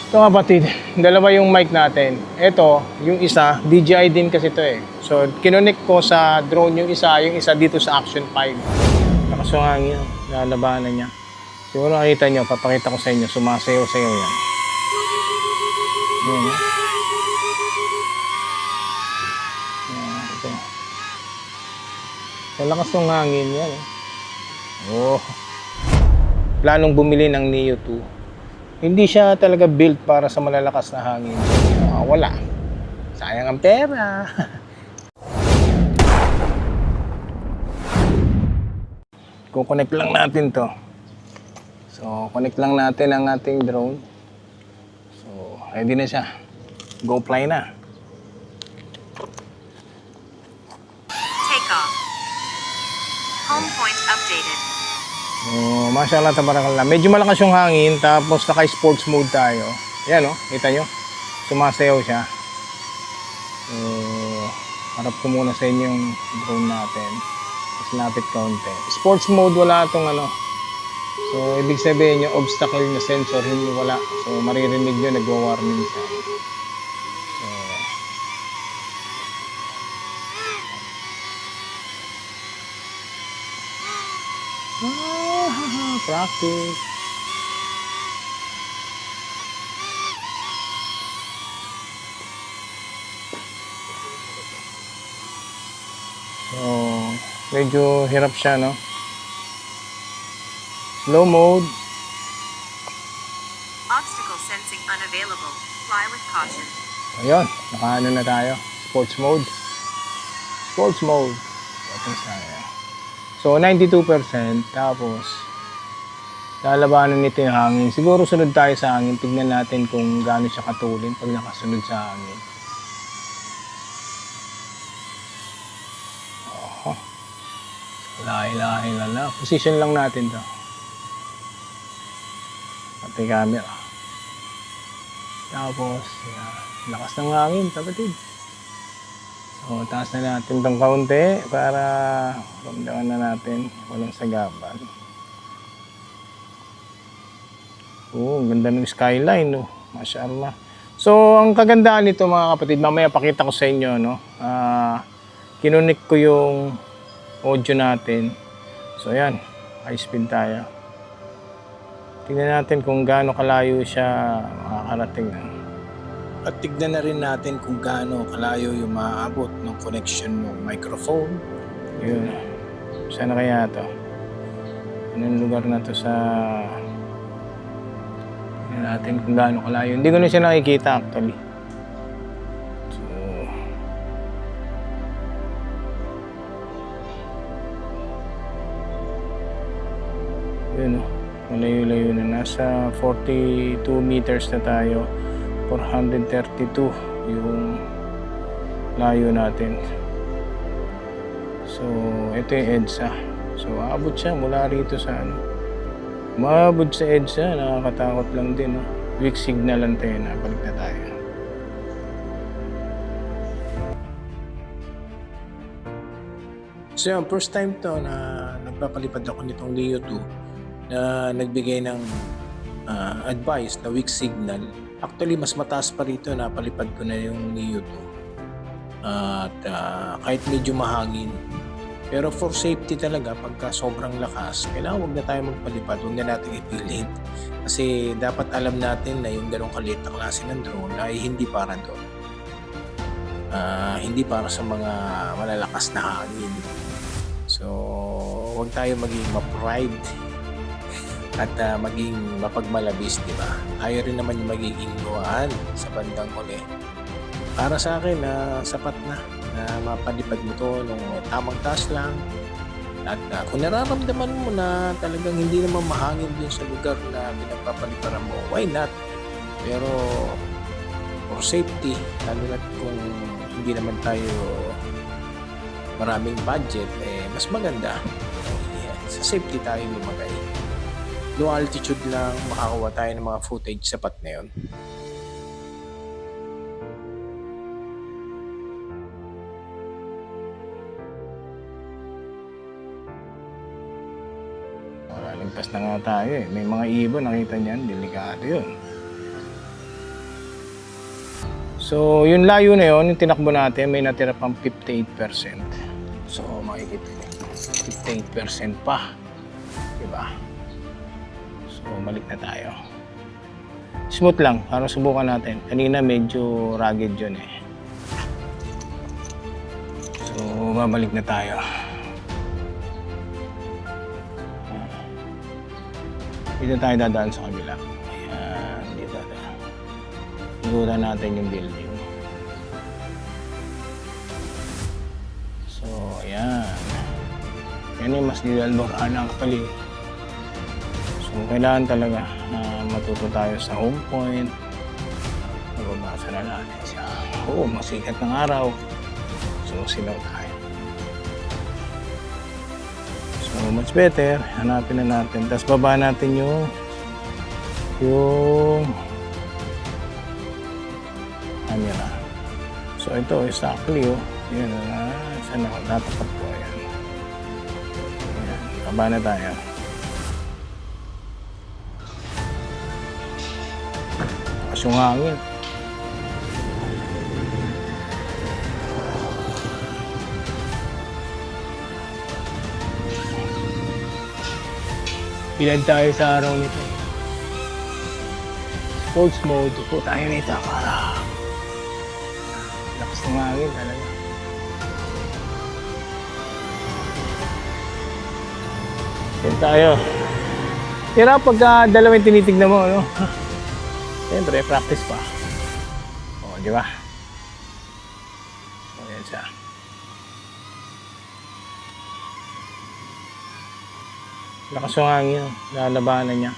Ito kapatid, dalawa yung mic natin. Ito, yung isa, DJI din kasi ito eh. So, kinonect ko sa drone yung isa dito sa Action 5. Nakasungangin, lalabanan niya. Siguro nakita nyo, papakita ko sa inyo, sumasayaw-sayaw yan. Yan, ito. Sa lakas ng hangin yan. Oh. Planong bumili ng Neo 2. Hindi siya talaga built para sa malalakas na hangin. Wala. Sayang ang pera. Kukonect lang natin to. So, connect lang natin ang ating drone. So, ready na siya. Go fly na. Take off. Home point updated. Oh, mashallah, tabarakallah. Medyo malakas yung hangin, tapos naka-sports mode tayo. Ayan, oh, kita nyo? Sumasayaw siya. Harap ko muna sa inyo yung drone natin. Mas lapit kaunti. Sports mode, wala itong ano. So, ibig sabihin yung obstacle na sensor, hindi wala. So, maririnig nyo, nagwa-warning siya. Practice. So, medyo hirap siya, no? Slow mode. Obstacle sensing unavailable. Fly with caution. Ayun, nakaano na tayo. Sports mode. Sports mode. So, 92%. Tapos, lalabanan nito yung hangin. Siguro sunod tayo sa hangin. Tignan natin kung gaano siya katulin pag nakasunod sa hangin. Oh. Lahi-lahi lala. Position lang natin to. Pati camera. Tapos, lakas ng hangin, kapatid. So, taas na natin itong kaunti para ramdaman na natin walang sagapan. Oh, ganda ng skyline, no? Mashallah. So, ang kagandahan nito mga kapatid, mamaya pakita ko sa inyo, no? Kinonect ko yung audio natin. So, ayan. High speed tayo. Tingnan natin kung gaano kalayo siya makakarating. At tignan na rin natin kung gaano kalayo yung maaabot ng connection ng microphone. Yun. Saan na kaya ito? Anong lugar na to sa... Tignan natin kung gaano kalayo. Hindi ko na siya nakikita actually. So... Yun o. Malayo-layo na. Nasa 42 meters na tayo. 432 yung layo natin. So, ito yung EDSA. So, aabot siya mula rito sa ano. Maabot sa EDSA, nakakatakot lang din. No? Weak signal antenna. Balik na tayo. So, yung first time to na nagpapalipad ako nitong Neo 2 na nagbigay ng advice na weak signal. Actually, mas mataas pa rito, napalipad ko na yung Neo 2. At kahit medyo mahangin. Pero for safety talaga, pagka sobrang lakas, kailangan huwag na tayo magpalipad, huwag na natin ipilit. Kasi dapat alam natin na yung ganong kaliit na klase ng drone ay hindi para doon. Hindi para sa mga malalakas na hangin. So, huwag tayo maging ma-pride at maging mapagmalabis, di ba? Tayo rin naman yung magiging luhaan sa bandang uli. Para sa akin, sapat na mapalipad mo to nung tamang taas lang. At kung nararamdaman mo na talagang hindi naman mahangin din sa lugar na pinagpapaliparan mo, why not? Pero for safety, lalo na kung hindi naman tayo maraming budget, mas maganda. Sa safety tayo lumagay. Low altitude lang, makakuha tayo ng mga footage, sapat na yun. Ligtas na nga tayo eh. May mga ibon, nakita niyan, delikado yun. So, yung layo na yun, yung tinakbo natin, may natira pang 58%. So, makikita nyo, 58% pa. Diba? So, balik na tayo. Smooth lang, para subukan natin. Kanina medyo rugged yun eh. So, babalik na tayo. Dito tayo dadaan sa kabila. Ayan, dito tayo. Ikutan natin yung building. So, ayan. Yan yung mas Alborada actually. So, kailangan talaga na matuto tayo sa home point. Nababasa na natin siya. Oo, masikat ng araw. So, silaw tayo. So, much better. Hanapin na natin. Tapos baba natin yung camera. So, ito, exactly, oh. Yan, saan ako? Natapat ko. Ayan. Ayan. Baba na tayo. Tapos yung hangin. Bilad tayo sa araw nito. Sports mode po tayo nito para lakas ng hangin talaga. Yan tayo. Hirap pagka dalawang tinitignan mo, no? Siyempre, practice pa. O, di ba? O, yan siya. Lakas yung hangin, lalabanan niya.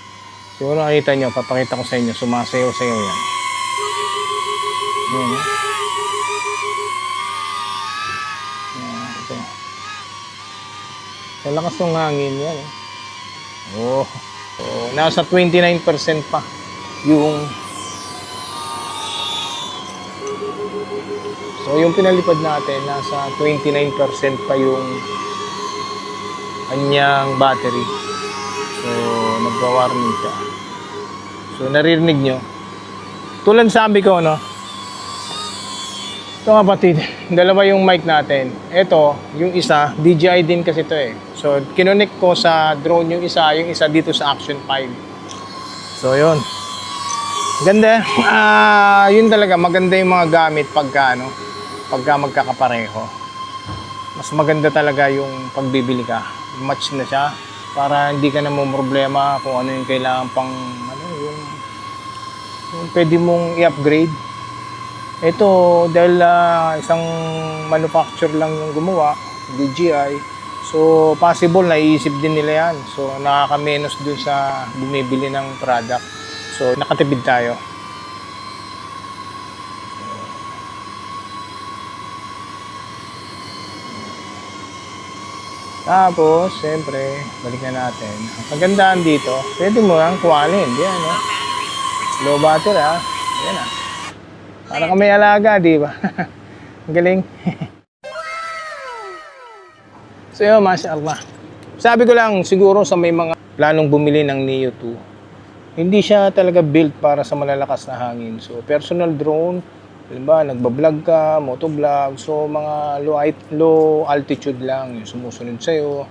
Siguro nakita nyo, papakita ko sa inyo, sumasayaw-sayaw yan. Yan, eh. Yan, ito. Ang lakas yung hangin yan, eh. Oh, nasa 29% pa yung... So, yung pinalipad natin, nasa 29% pa yung kanyang battery. So, nagwa-warning siya. So, naririnig nyo. Tulad sabi ko, no? Ito kapatid, dalawa yung mic natin. Ito, yung isa, DJI din kasi ito eh. So, kinonect ko sa drone yung isa dito sa Action 5. So, yun. Ganda. Yun talaga, maganda yung mga gamit pagka magkakapareho. Mas maganda talaga yung pagbibili ka. Match na siya para hindi ka na mo problema kung ano yung kailangan pang yung pwede mong i-upgrade. Ito dahil isang manufacturer lang yung gumawa, DJI. So possible na iisip din nila yan. So nakaka-menos dun sa bumibili ng product. So nakatipid tayo. Tapos, siyempre, balik na natin. Ang kagandaan dito, pwede mo lang kuhanin. Yan, no? Low battery, ha? Yan, ha? Para ka may alaga, di ba? Ang galing. So, yun, mashallah. Sabi ko lang, siguro sa may mga planong bumili ng Neo 2, hindi siya talaga built para sa malalakas na hangin. So, personal drone, diba, nagbablog ka, motovlog, so mga low altitude lang yung sumusunod sa'yo.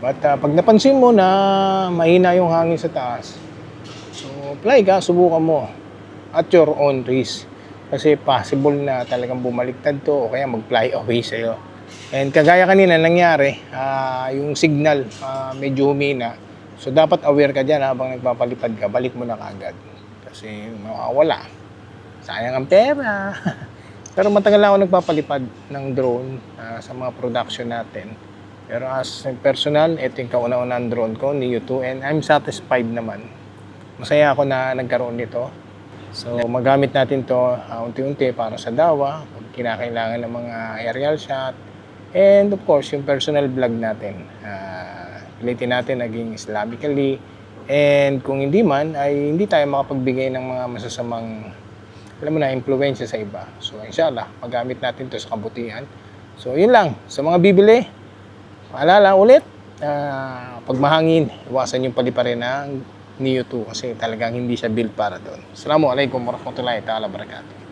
But pag napansin mo na mahina yung hangin sa taas, so fly ka, subukan mo at your own risk. Kasi possible na talagang bumaliktad to o kaya mag-fly away sa'yo. And kagaya kanina nangyari, yung signal medyo humina. So dapat aware ka dyan habang nagpapalipad ka, balik mo na kaagad. Kasi mawawala. Sayang ang pera. Pero matagal na ako nagpapalipad ng drone sa mga production natin. Pero as personal, ito yung kauna-unang drone ko, Neo 2, and I'm satisfied naman. Masaya ako na nagkaroon nito. So magamit natin to unti-unti para sa dawa, pag kinakailangan ng mga aerial shot, and of course yung personal vlog natin. Pilitin natin naging Islamically, and kung hindi man, ay hindi tayo makapagbigay ng mga masasamang impluwensya sa iba. So, inshallah, magamit natin to sa kabutihan. So, yun lang. Sa mga bibili, paalala ulit, pag mahangin, iwasan yung paliparin ng Neo 2 kasi talagang hindi siya built para doon. Assalamualaikum warahmatullahi ta'ala wabarakatuh.